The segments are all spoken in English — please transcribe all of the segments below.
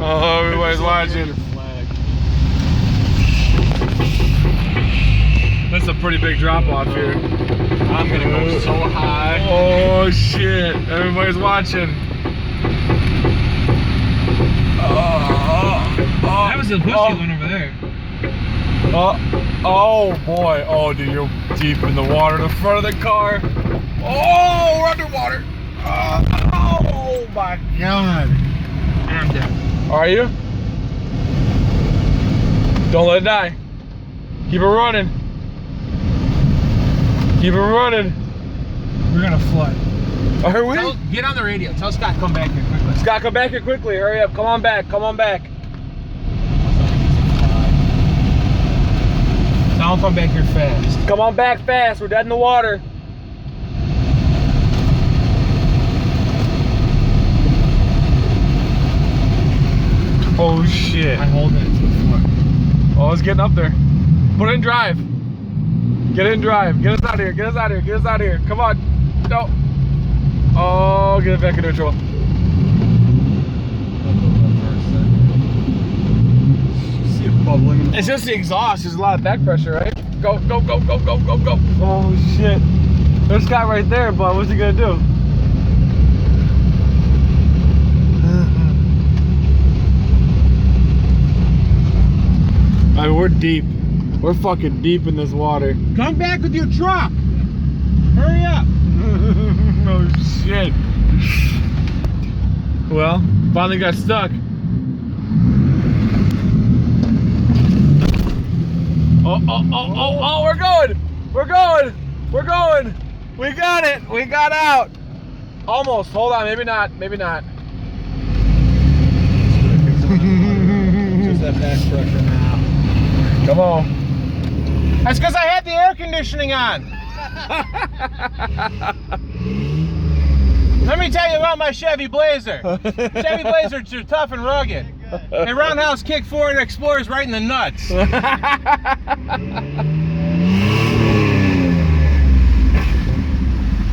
Oh, everybody's watching. That's a pretty big drop off here. I'm gonna go so high. Oh shit! Everybody's watching. That was the bushy one over there. Oh boy! Oh, dude, you're deep in the water in the front of the car. Oh, we're underwater. Oh my god! I'm dead. Are you? Don't let it die. Keep it running. Keep it running. We're gonna flood. Are we? Get on the radio. Tell Scott come back here quickly. Scott, come back here quickly. Hurry up. Come on back. Come on back. Tell him come back here fast. Come on back fast. We're dead in the water. Oh shit. I'm holding it to the floor. Oh, it's getting up there. Put it in drive. Get it in drive. Get us out of here. Get us out of here. Get us out of here. Come on. No. Oh, get it back in neutral. See it bubbling. It's just the exhaust. There's a lot of back pressure, right? Go, go, go, go, go, go, go. Oh shit. There's Scott right there, but what's he gonna do? I mean, we're deep. We're fucking deep in this water. Come back with your truck. Hurry up. Oh shit. Well, finally got stuck. Oh, we're going. We're going. We're going. We got it. We got out. Almost. Hold on. Maybe not. Maybe not. Just that back pressure now. Come on. That's because I had the air conditioning on. Let me tell you about my Chevy Blazer. Chevy Blazers are tough and rugged. And roundhouse kick forward Explorer's right in the nuts. All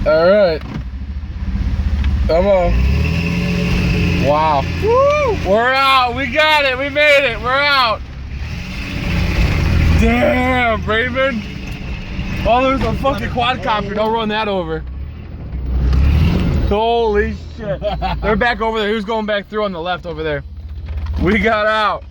right. Come on. Wow. Woo! We're out. We got it. We made it. We're out. Damn, Raven. Oh, there's a fucking quadcopter. Don't run that over. Holy shit. They're back over there. Who's going back through on the left over there? We got out.